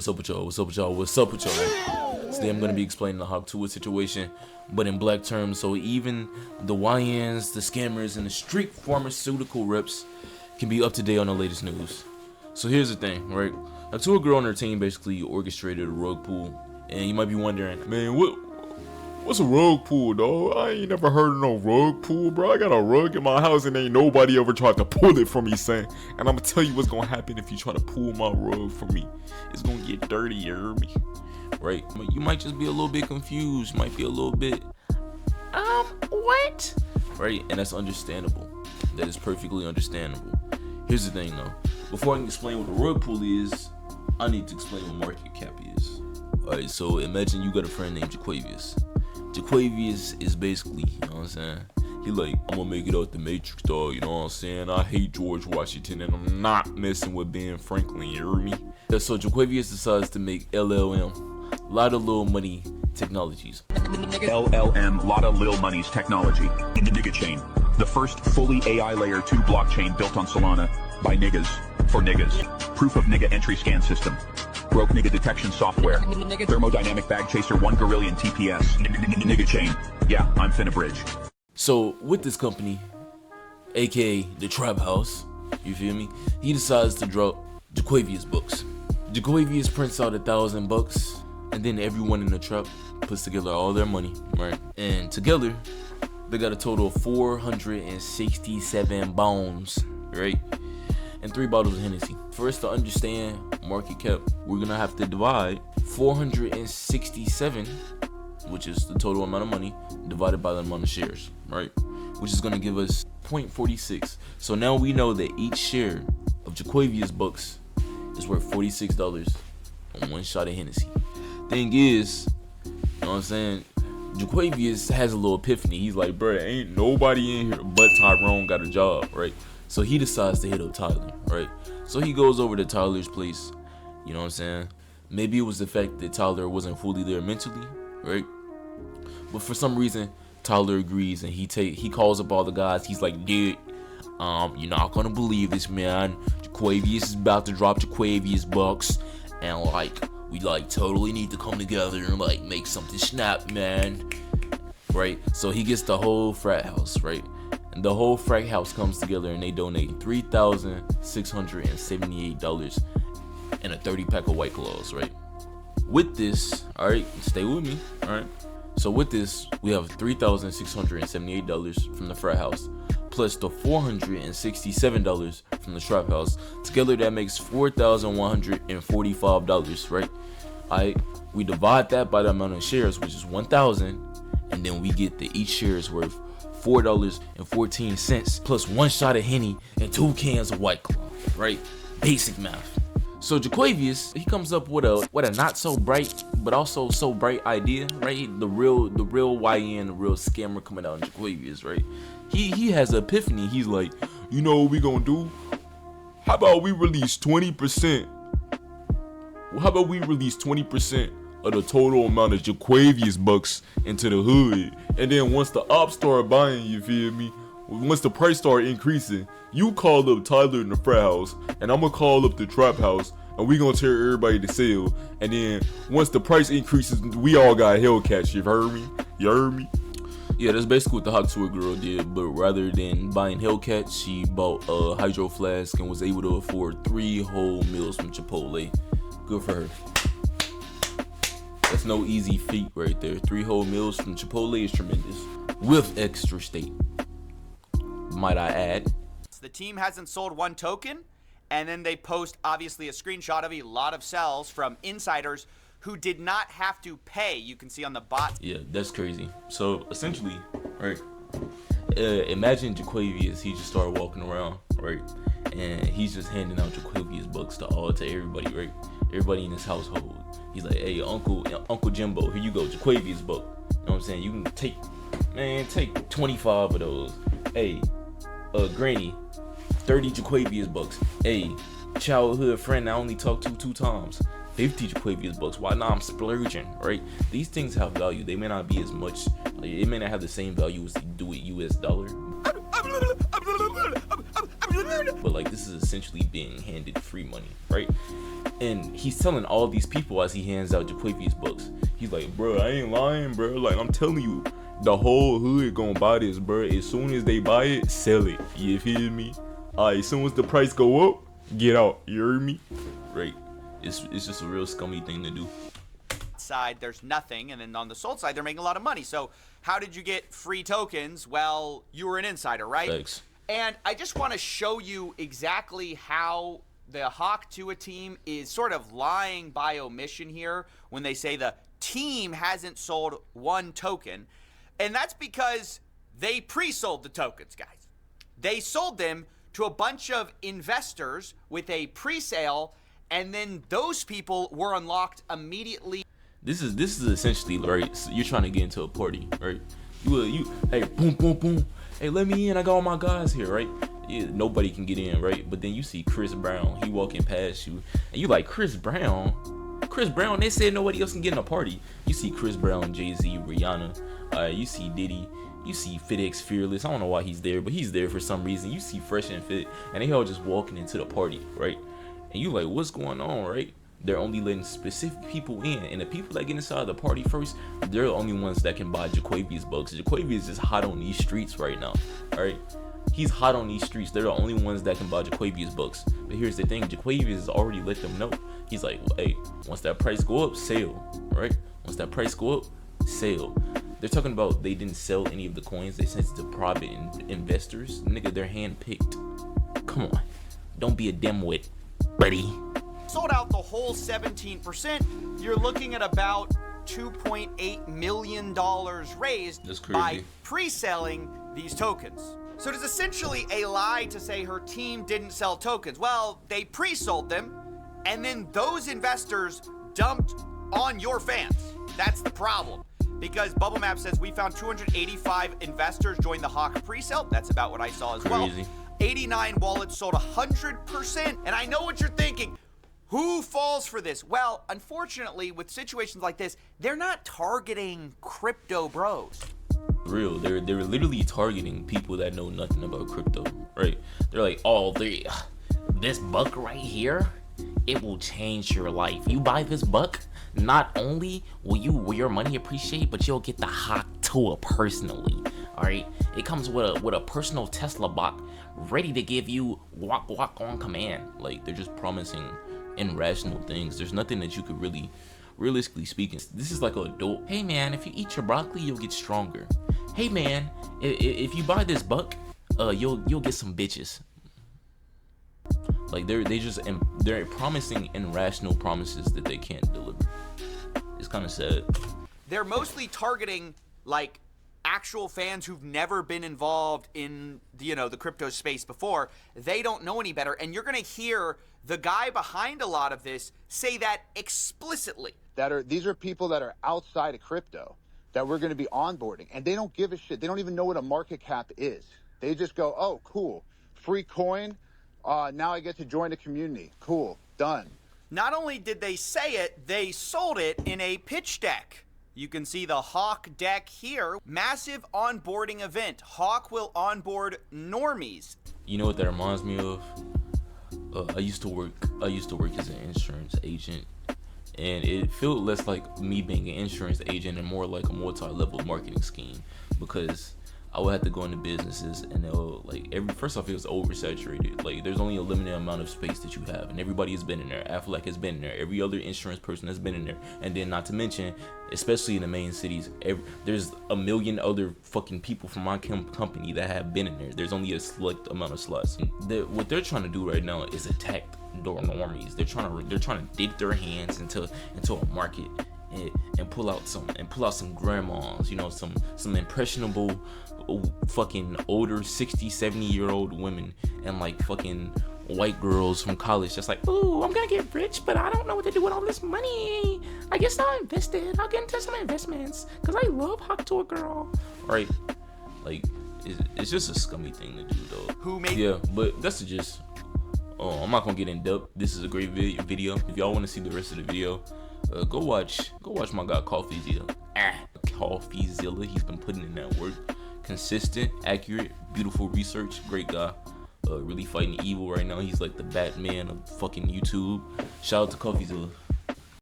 What's up with y'all? What's up with y'all? What's up with y'all? Today I'm going to be explaining the Hawk Tuah situation, but in black terms, so even the YNs, the scammers, and the Street Pharmaceutical Reps can be up to date on the latest news. So here's the thing, right? A Tuah girl on her team basically orchestrated a rug pull, and you might be wondering, man, what's a rug pull, dog? I ain't never heard of no rug pull, bro. I got a rug in my house and ain't nobody ever tried to pull it from me, son. And I'm gonna tell you what's gonna happen if you try to pull my rug from me. It's gonna get dirty, you hear me? Right? You might just be a little bit confused. You might be a little bit, what? Right? And that's understandable. That is perfectly understandable. Here's the thing, though. Before I can explain what a rug pull is, I need to explain what market cap is. Alright, so imagine you got a friend named Jaquavius. Jaquavius is basically, you know what I'm saying? He like, I'm gonna make it out the Matrix, dog, you know what I'm saying? I hate George Washington and I'm not messing with Ben Franklin, you hear me? So Jaquavius decides to make LLM, lot of little money technologies. LLM, lot of lil money's technology. Nigga chain, the first fully AI layer 2 blockchain built on Solana by niggas for niggas. Proof of nigga entry scan system. Broke nigga detection software. Thermodynamic bag chaser 1 gorillion TPS. Nigga chain. Yeah, I'm finna bridge. So with this company, aka the Trap House, you feel me? He decides to drop Jaquavius books. Jaquavius prints out $1,000, and then everyone in the trap puts together all their money, right? And together, they got a total of 467 bones, right? And 3 bottles of Hennessy. For us to understand market cap, we're gonna have to divide 467, which is the total amount of money, divided by the amount of shares, right? Which is gonna give us 0.46. So now we know that each share of Jaquavius books is worth $46 on 1 shot of Hennessy. Thing is, you know what I'm saying? Jaquavius has a little epiphany. He's like, bruh, ain't nobody in here but Tyrone got a job, right? So he decides to hit up Tyler, right? So he goes over to Tyler's place, you know what I'm saying? Maybe it was the fact that Tyler wasn't fully there mentally, right? But for some reason, Tyler agrees and he calls up all the guys. He's like, dude, you're not gonna believe this, man. Jaquavius is about to drop Jaquavius bucks, and like, we like totally need to come together and like make something snap, man. Right? So he gets the whole frat house, right? And the whole frat house comes together and they donate $3,678 and a 30-pack of White Claws, right? With this, all right, stay with me, all right? So with this, we have $3,678 from the frat house, plus the $467 from the trap house. Together, that makes $4,145, right? All right, we divide that by the amount of shares, which is 1,000, and then we get that each share is worth $4.14 plus 1 shot of Henny and 2 cans of White Claw, right? Basic math. So Jaquavius, he comes up with a not so bright but also so bright idea, right? The real YN, the real scammer coming out in Jaquavius, right? He has an epiphany. He's like, you know what we gonna do? How about we release 20%? How about we release 20% of the total amount of Jaquavius bucks into the hood, and then once the ops start buying, you feel me? Once the price start increasing, you call up Tyler in the frat house, and I'm gonna call up the trap house, and we gonna tear everybody to sell. And then once the price increases, we all got Hellcats. You heard me? You heard me? Yeah, that's basically what the Hawk Tuah girl did, but rather than buying Hellcats, she bought a hydro flask and was able to afford 3 whole meals from Chipotle. Good for her. That's no easy feat right there. 3 whole meals from Chipotle is tremendous. With extra steak, might I add. The team hasn't sold 1 token, and then they post obviously a screenshot of a lot of sells from insiders who did not have to pay. You can see on the bot. Yeah, that's crazy. So essentially, right, imagine Jaquavius, he just started walking around, right, and he's just handing out Jaquavius bucks to everybody, right? Everybody in his household. He's like, hey, Uncle Jimbo, here you go, Jaquavius buck. You know what I'm saying? You can take 25 of those. Hey, Granny, 30 Jaquavius bucks. Hey, childhood friend I only talked to 2 times, 50 Jaquavius bucks. Why not? I'm splurging, right? These things have value. They may not be as much, it may not have the same value as they do with US dollar. But like, this is essentially being handed free money, right? And he's telling all these people as he hands out Jaquavius books, he's like, bro, I ain't lying, bro. Like, I'm telling you, the whole hood gonna buy this, bro. As soon as they buy it, sell it. You feel me? Alright, as soon as the price go up, get out. You heard me? Right. It's just a real scummy thing to do. Side, there's nothing, and then on the sold side, they're making a lot of money. So how did you get free tokens? Well, you were an insider, right? Thanks. And I just want to show you exactly how the Hawk Tuah team is sort of lying by omission here when they say the team hasn't sold one token. And that's because they pre-sold the tokens, guys. They sold them to a bunch of investors with a pre-sale, and then those people were unlocked immediately. This is essentially, right, so you're trying to get into a party, right? You hey, boom, boom, boom. Hey, let me in. I got all my guys here, right? Yeah, nobody can get in, right? But then you see Chris Brown. He walking past you, and you like, Chris Brown? Chris Brown? They said nobody else can get in a party. You see Chris Brown, Jay-Z, Rihanna. You see Diddy. You see FitX Fearless. I don't know why he's there, but he's there for some reason. You see Fresh and Fit, and they all just walking into the party, right? And you like, what's going on, right? They're only letting specific people in, and the people that get inside the party first, they're the only ones that can buy Jaquavius bucks. Jaquavius is hot on these streets right now, all right? He's hot on these streets. They're the only ones that can buy Jaquavius bucks. But here's the thing, Jaquavius has already let them know. He's like, hey, once that price go up, sell, right? Once that price go up, sell. They're talking about they didn't sell any of the coins. They sent it to private investors. Nigga, they're hand-picked. Come on, don't be a dimwit, buddy. Sold out the whole 17%. You're looking at about $2.8 million raised That's crazy. by pre-selling these tokens. So it is essentially a lie to say her team didn't sell tokens. Well, they pre-sold them, and then those investors dumped on your fans. That's the problem. Because Bubble Map says we found 285 investors join the Hawk pre-sale. That's about what I saw as well. 89 wallets sold 100%. And I know what you're thinking. Who falls for this? Well, unfortunately, with situations like this, they're not targeting crypto bros. Real, they're literally targeting people that know nothing about crypto, right? They're like, oh, this buck right here, it will change your life. You buy this buck, not only will your money appreciate, but you'll get the Hawk Tuah personally. All right, it comes with a personal Tesla bot ready to give you walk on command. Like, they're just promising irrational things. There's nothing that you could really, realistically speaking, this is like an adult. Hey man, if you eat your broccoli, you'll get stronger. Hey man, if you buy this buck, you'll get some bitches. Like, they're promising irrational promises that they can't deliver. It's kind of sad. They're mostly targeting like actual fans who've never been involved in the crypto space before. They don't know any better, and you're gonna hear the guy behind a lot of this say that explicitly. These are people that are outside of crypto that we're going to be onboarding, and they don't give a shit. They don't even know what a market cap is. They just go, oh, cool, free coin. Now I get to join the community. Cool, done. Not only did they say it, they sold it in a pitch deck. You can see the Hawk deck here. Massive onboarding event. Hawk will onboard normies. You know what that reminds me of? I used to work as an insurance agent, and it felt less like me being an insurance agent and more like a multi-level marketing scheme, because I would have to go into businesses and they'll first off, it was oversaturated. Like, there's only a limited amount of space that you have, and everybody has been in there. Aflac has been in there. Every other insurance person has been in there. And then, not to mention, especially in the main cities, there's a million other fucking people from my company that have been in there. There's only a select amount of slots. What they're trying to do right now is attack the normies. They're trying to dig their hands into a market and pull out some grandmas, some impressionable fucking older 60-70 year old women, and like fucking white girls from college just like, ooh, I'm gonna get rich, but I don't know what to do with all this money. I guess I'll invest it. I'll get into some investments because I love Hawk Tuah girl. Right? Like, it's just a scummy thing to do though. Yeah, but that's just I'm not gonna get in depth. This is a great video. If y'all want to see the rest of the video, go watch my guy CoffeeZilla. CoffeeZilla. He's been putting in that work. Consistent, accurate, beautiful research. Great guy. really fighting evil right now. He's like the Batman of fucking YouTube. Shout out to CoffeeZilla.